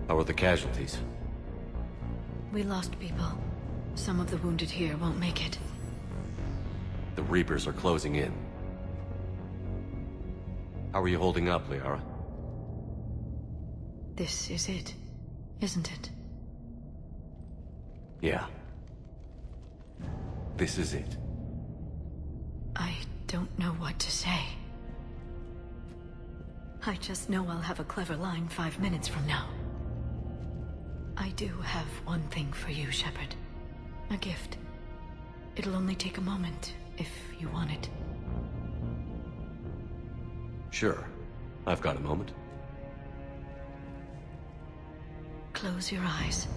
How are the casualties? We lost people. Some of the wounded here won't make it. The Reapers are closing in. How are you holding up, Liara? This is it, isn't it? Yeah. This is it. I don't know what to say. I just know I'll have a clever line 5 minutes from now. I do have one thing for you, Shepard. A gift. It'll only take a moment, if you want it. Sure. I've got a moment. Close your eyes.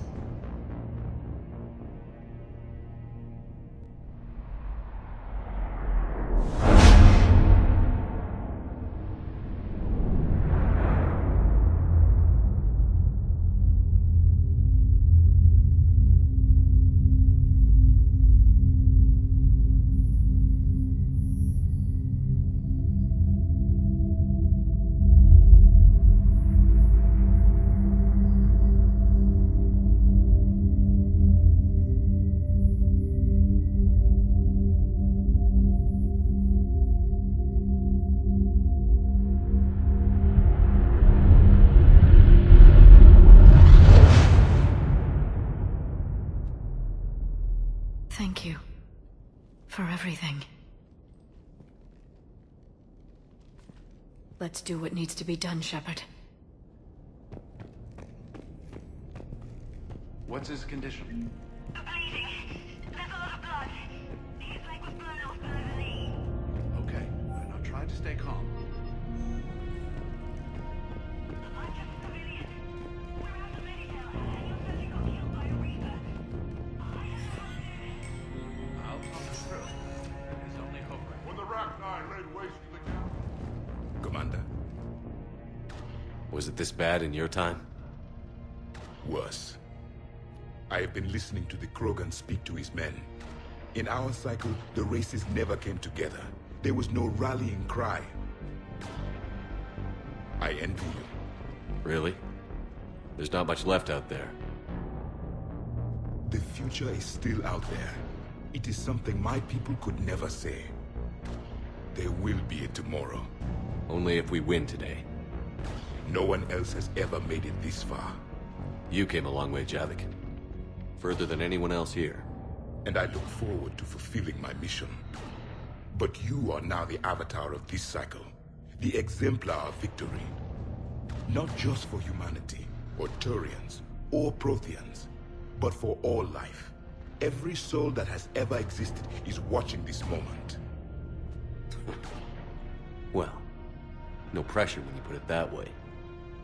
Thank you. For everything. Let's do what needs to be done, Shepard. What's his condition? Bleeding. There's a lot of blood. His leg was blown off below Okay, now try to stay calm. I'm just a civilian. We're out of medical, and your friend got killed by a Reaper. I just want to do this. I'll talk us through it. There's only hope right When the Rachni laid waste to the camp. Commander, Was it this bad in your time? worse. I have been listening to the Krogan speak to his men. In our cycle, the races never came together. There was no rallying cry. I envy you. Really? There's not much left out there. The future is still out there. It is something my people could never say. There will be a tomorrow. Only if we win today. No one else has ever made it this far. You came a long way, Javik. Further than anyone else here. And I look forward to fulfilling my mission. But you are now the avatar of this cycle. The exemplar of victory. Not just for humanity, or Turians, or Protheans, but for all life. Every soul that has ever existed is watching this moment. Well, no pressure when you put it that way.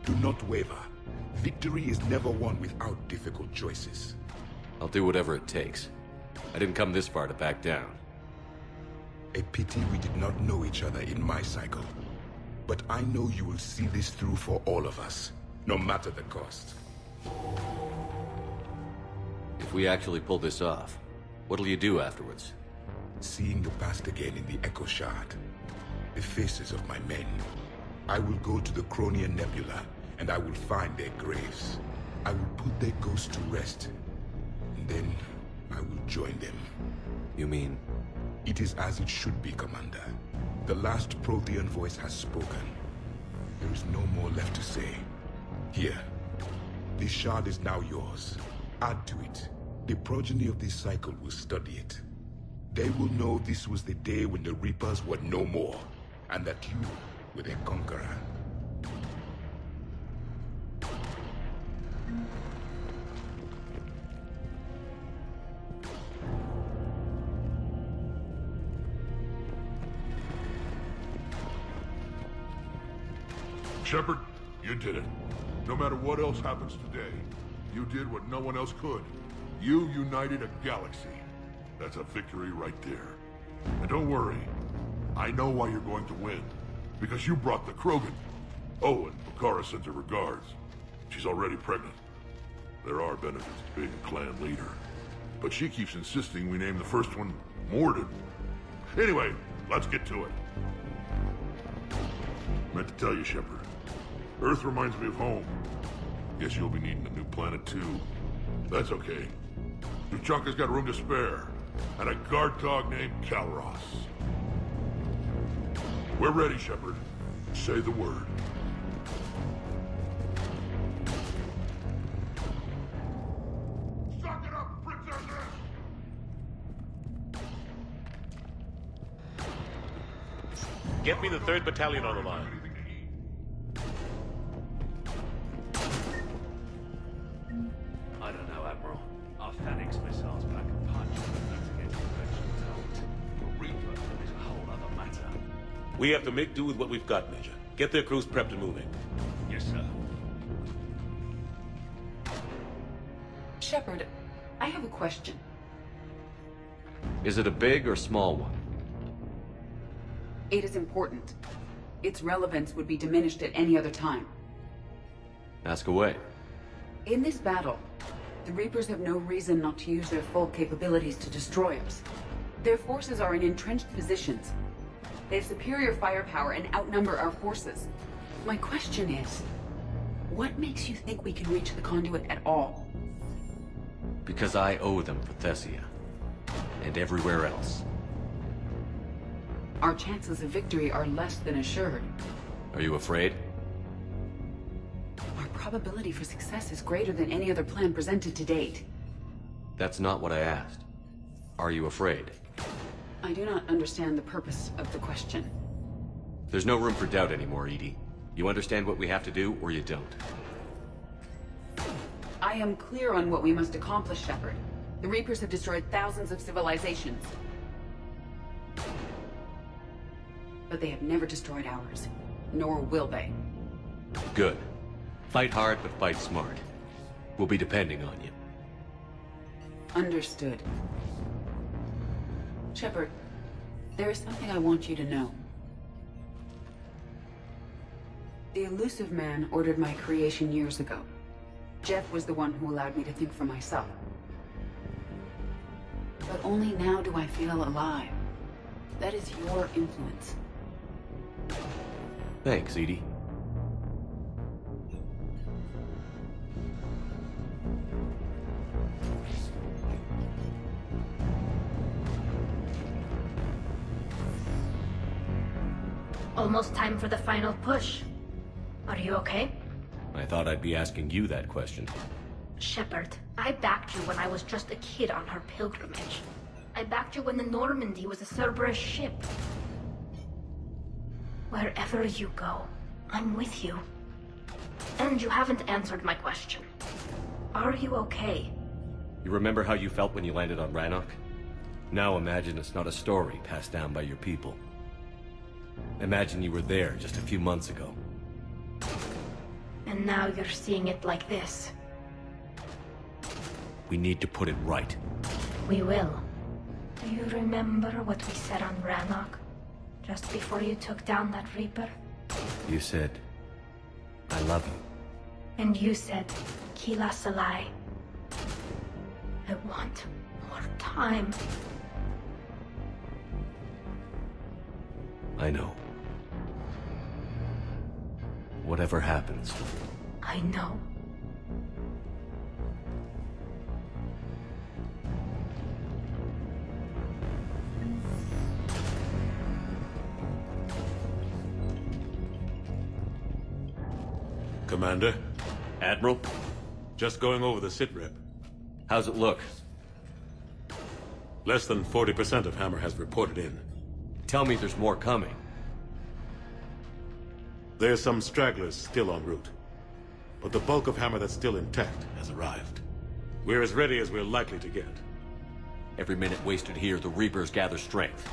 Do not waver. Victory is never won without difficult choices. I'll do whatever it takes. I didn't come this far to back down. A pity we did not know each other in my cycle. But I know you will see this through for all of us, no matter the cost. If we actually pull this off, what'll you do afterwards? Seeing the past again in the Echo Shard, the faces of my men, I will go to the Cronian Nebula, and I will find their graves. I will put their ghosts to rest, and then I will join them. You mean? It is as it should be, Commander. The last Prothean voice has spoken. There is no more left to say. Here, this shard is now yours. Add to it. The progeny of this cycle will study it. They will know this was the day when the Reapers were no more, and that you were their conqueror. Shepard, you did it. No matter what else happens today, you did what no one else could. You united a galaxy. That's a victory right there. And don't worry, I know why you're going to win. Because you brought the Krogan. Oh, and Bakara sent her regards. She's already pregnant. There are benefits to being a clan leader. But she keeps insisting we name the first one Mordin. Anyway, let's get to it. Meant to tell you, Shepard. Earth reminds me of home. Guess you'll be needing a new planet too. That's okay. Tuchanka's got room to spare. And a guard dog named Calros. We're ready, Shepard. Say the word. Suck it up, princesses! Get me the 3rd Battalion on the line. I don't know, Admiral. Our Phoenix missiles pack a punch. That's against conventional targets. The Reaper is a whole other matter. We have to make do with what we've got, Major. Get their crews prepped and moving. Yes, sir. Shepard, I have a question. Is it a big or small one? It is important. Its relevance would be diminished at any other time. Ask away. In this battle, the Reapers have no reason not to use their full capabilities to destroy us. Their forces are in entrenched positions. They have superior firepower and outnumber our forces. My question is, what makes you think we can reach the conduit at all? Because I owe them for Thessia. And everywhere else. Our chances of victory are less than assured. Are you afraid? Our probability for success is greater than any other plan presented to date. That's not what I asked. Are you afraid? I do not understand the purpose of the question. There's no room for doubt anymore, Edie. You understand what we have to do, or you don't. I am clear on what we must accomplish, Shepard. The Reapers have destroyed thousands of civilizations. But they have never destroyed ours. Nor will they. Good. Fight hard, but fight smart. We'll be depending on you. Understood. Shepard, there is something I want you to know. The Elusive Man ordered my creation years ago. Jeff was the one who allowed me to think for myself. But only now do I feel alive. That is your influence. Thanks, Edie. Almost time for the final push. Are you okay? I thought I'd be asking you that question. Shepard, I backed you when I was just a kid on her pilgrimage. I backed you when the Normandy was a Cerberus ship. Wherever you go, I'm with you. And you haven't answered my question. Are you okay? You remember how you felt when you landed on Rannoch? Now imagine it's not a story passed down by your people. Imagine you were there just a few months ago. And now you're seeing it like this. We need to put it right. We will. Do you remember what we said on Rannoch? Just before you took down that Reaper? You said, I love you. And you said, Kila Salai. I want more time. I know. Whatever happens. I know. Commander, Admiral, just going over the sitrep. how's it look? Less than 40% of Hammer has reported in. Tell me there's more coming. There's some stragglers still en route. But the bulk of Hammer that's still intact has arrived. We're as ready as we're likely to get. Every minute wasted here, the Reapers gather strength.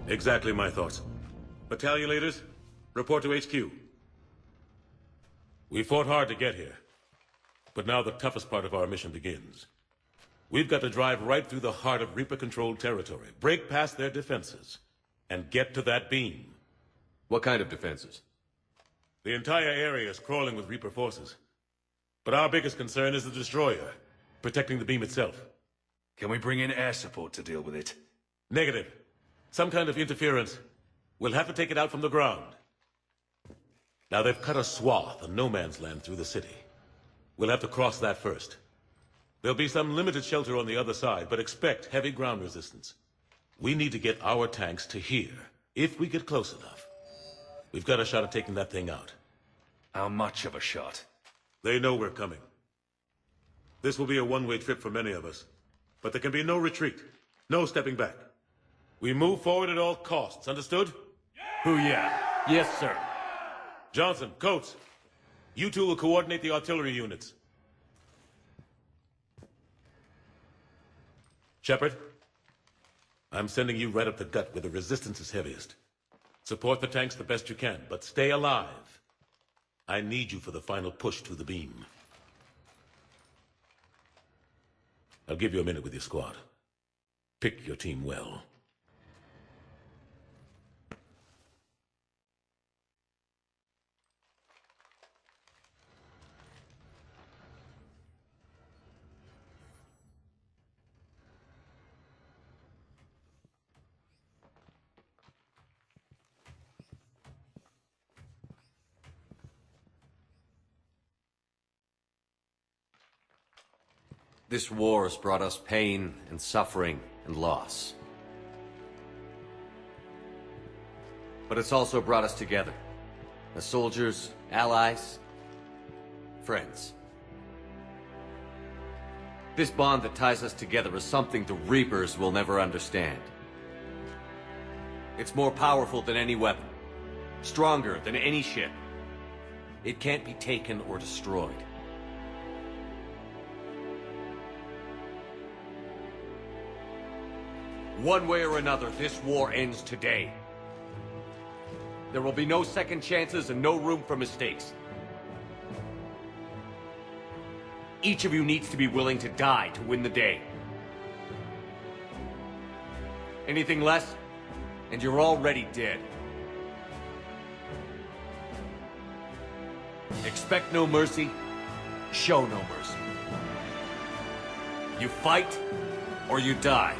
Exactly my thoughts. Battalion leaders, report to HQ. We fought hard to get here. But now the toughest part of our mission begins. We've got to drive right through the heart of Reaper-controlled territory, break past their defenses, and get to that beam. What kind of defenses? The entire area is crawling with Reaper forces. But our biggest concern is the destroyer, protecting the beam itself. Can we bring in air support to deal with it? Negative. Some kind of interference. We'll have to take it out from the ground. Now they've cut a swath of no man's land through the city. We'll have to cross that first. There'll be some limited shelter on the other side, but expect heavy ground resistance. We need to get our tanks to here, if we get close enough. We've got a shot at taking that thing out. How much of a shot? They know we're coming. This will be a one-way trip for many of us. But there can be no retreat. No stepping back. We move forward at all costs, understood? Booyah. Yes, sir. Johnson, Coates, you two will coordinate the artillery units. Shepard, I'm sending you right up the gut where the resistance is heaviest. Support the tanks the best you can, but stay alive. I need you for the final push to the beam. I'll give you a minute with your squad. Pick your team well. This war has brought us pain and suffering and loss. But it's also brought us together. As soldiers, allies, friends. This bond that ties us together is something the Reapers will never understand. It's more powerful than any weapon. Stronger than any ship. It can't be taken or destroyed. One way or another, this war ends today. There will be no second chances and no room for mistakes. Each of you needs to be willing to die to win the day. Anything less, and you're already dead. Expect no mercy, show no mercy. You fight, or you die.